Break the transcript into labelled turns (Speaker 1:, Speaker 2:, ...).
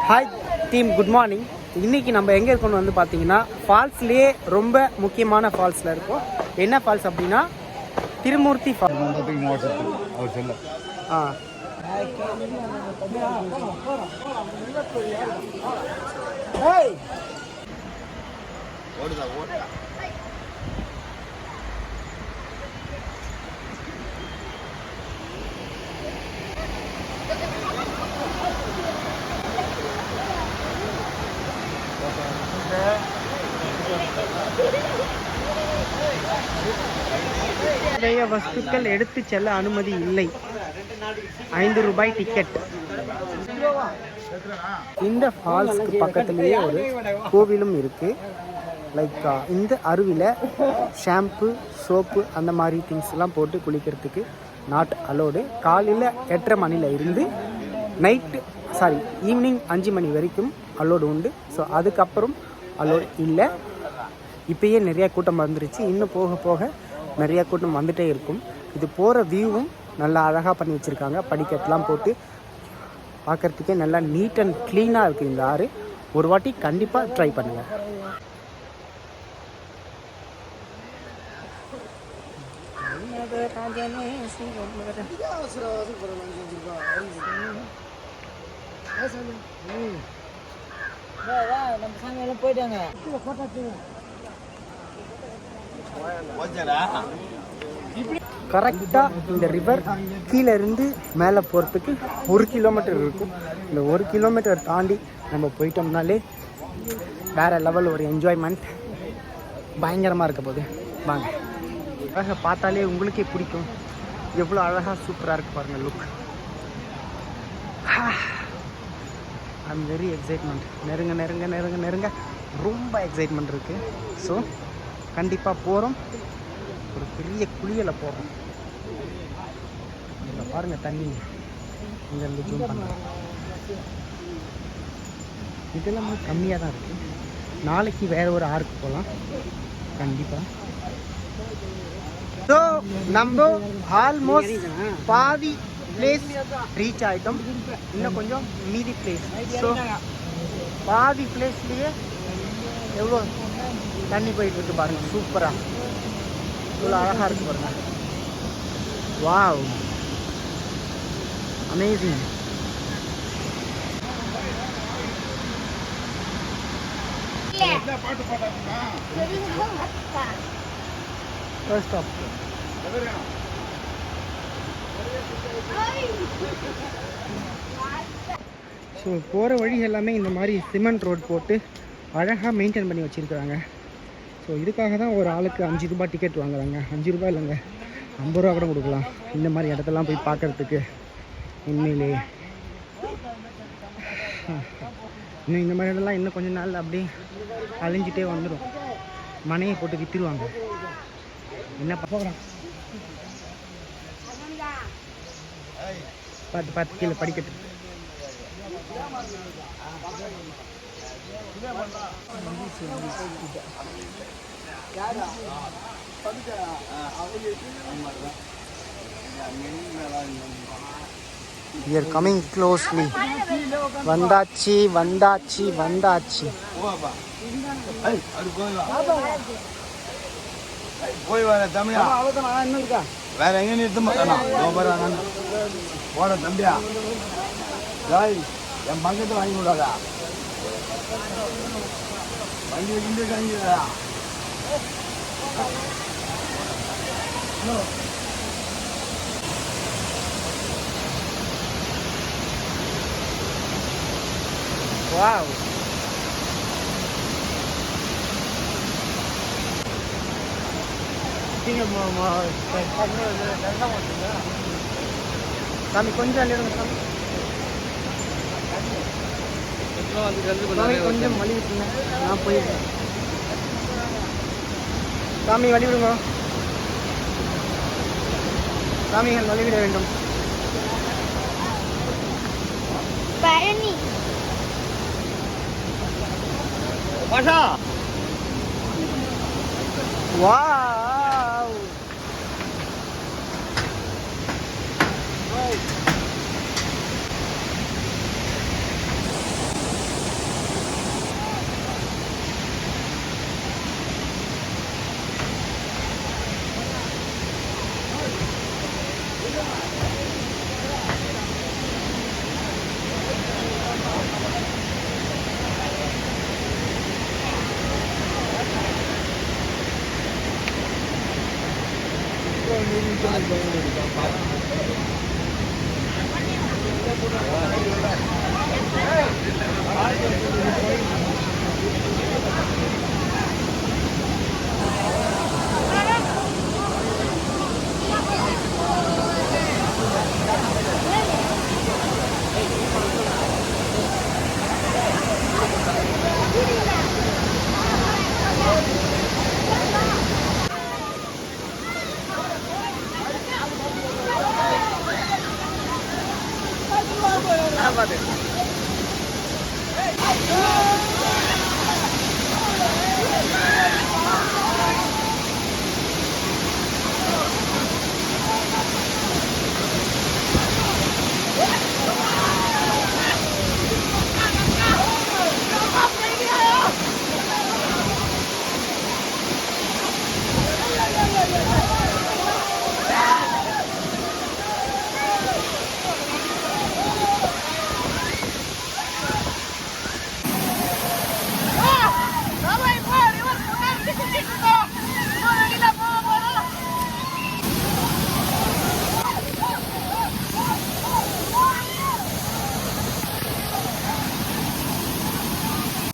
Speaker 1: Hi team, good morning. இன்றைக்கி நம்ம எங்கே இருக்கோம்னு வந்து பார்த்தீங்கன்னா ஃபால்ஸ்லேயே ரொம்ப முக்கியமான ஃபால்ஸில் இருக்கோம். என்ன ஃபால்ஸ் அப்படின்னா திருமூர்த்தி ஃபால்ஸ். நிறைய வஸ்துக்கள் எடுத்து செல்ல அனுமதி இல்லை. 5 ரூபாய் டிக்கெட். இந்த ஃபால்ஸ்க்கு பக்கத்துலேயே ஒரு கோவிலும் இருக்குது. லைக் இந்த அருவியில் ஷாம்பு, சோப்பு அந்த மாதிரி திங்ஸ்லாம் போட்டு குளிக்கிறதுக்கு நாட் அலோடு. காலையில் 8:30 மணியில் இருந்து ஈவினிங் 5 மணி வரைக்கும் அலோடு உண்டு. ஸோ அதுக்கப்புறம் அலோடு இல்லை. இப்போயே நிறையா கூட்டம் வந்துருச்சு. இன்னும் போக போக நிறையா கூட்டம் வந்துகிட்டே இருக்கும். இது போகிற வியூவும் நல்லா அழகாக பண்ணி வச்சுருக்காங்க. படிக்கட்டெலாம் போட்டு பார்க்குறதுக்கே நல்லா நீட் அண்ட் க்ளீனாக இருக்குது இந்த ஆறு. ஒரு வாட்டி கண்டிப்பாக ட்ரை பண்ணுங்கள்.
Speaker 2: போயிட்டாங்க.
Speaker 1: கரெக்டாக இந்த ரிவர் கீழே இருந்து மேலே போகிறதுக்கு 1 கிலோமீட்டர் இருக்கும். இந்த 1 கிலோமீட்டர் தாண்டி நம்ம போயிட்டோம்னாலே வேறு லெவல் ஒரு என்ஜாய்மெண்ட் பயங்கரமாக இருக்க போகுது. வாங்க, அழகாக பார்த்தாலே உங்களுக்கே பிடிக்கும். எவ்வளோ அழகாக சூப்பராக இருக்குது பாருங்கள் லுக். I'm very excitement. நெருங்க ரொம்ப எக்ஸைட்மெண்ட் இருக்குது. ஸோ கண்டிப்பாக போகிறோம். ஒரு பெரிய குளியலை போடுறோம். இதில் பாருங்கள் தண்ணி இங்கேருந்து ஜூம் பண்ணுறோம். இதெல்லாம் கம்மியாக தான் இருக்குது. நாளைக்கு வேறு ஒரு ஆறுக்கு போகலாம் கண்டிப்பாக. ஸோ நம்ம ஆல்மோஸ்ட் பாதி பிளேஸ் ரீச் ஆகிட்டோம். இன்னும் கொஞ்சம் மீதி பிளேஸ். ஸோ பாதி பிளேஸ்லேயே எவ்வளோ தண்ணி போயிட்டு இருக்கு பாருங்கள். சூப்பராக இவ்வளோ அழகாக இருக்கு பாருங்க. Wow, amazing. First stop. So போகிற வழி எல்லாமே இந்த மாதிரி சிமெண்ட் ரோட் போட்டு அழகாக மெயின்டைன் பண்ணி வச்சுருக்குறாங்க. ஸோ இதுக்காக தான் ஒரு ஆளுக்கு 5 ரூபாய் டிக்கெட் வாங்குறாங்க. 5 ரூபாய் இல்லைங்க, 50 ரூபா கூட கொடுக்கலாம் இந்த மாதிரி இடத்தெல்லாம் போய் பார்க்குறதுக்கு. உண்மையிலே இன்னும் இந்த மாதிரி இடம்லாம் இன்னும் கொஞ்சம் நாள் அப்படியே அழிஞ்சிட்டே வந்துடும். மனையை போட்டு விற்றுருவாங்க. என்ன பார்க்குறான் பார்த்து கீழே படிக்கட்டு. We are coming closely. வந்தாச்சு.
Speaker 3: போய் வர தமிழா வேற எங்க நிறுத்த மாட்டானா போட தம்பியா. என் பங்கத்தை வாங்கி விடாதா, வண்டி வண்டி வாங்கிடா.
Speaker 1: வாவ், சாமி கொஞ்சம் அள்ளிடுங்க சாமி. கொஞ்சம் வழி விட்டுங்க, நான் போயிருக்கேன். சாமி வழி விடுங்க. சாமிகள் வழிவிட வேண்டும்.
Speaker 2: பழனி
Speaker 1: வாவ், பாத்து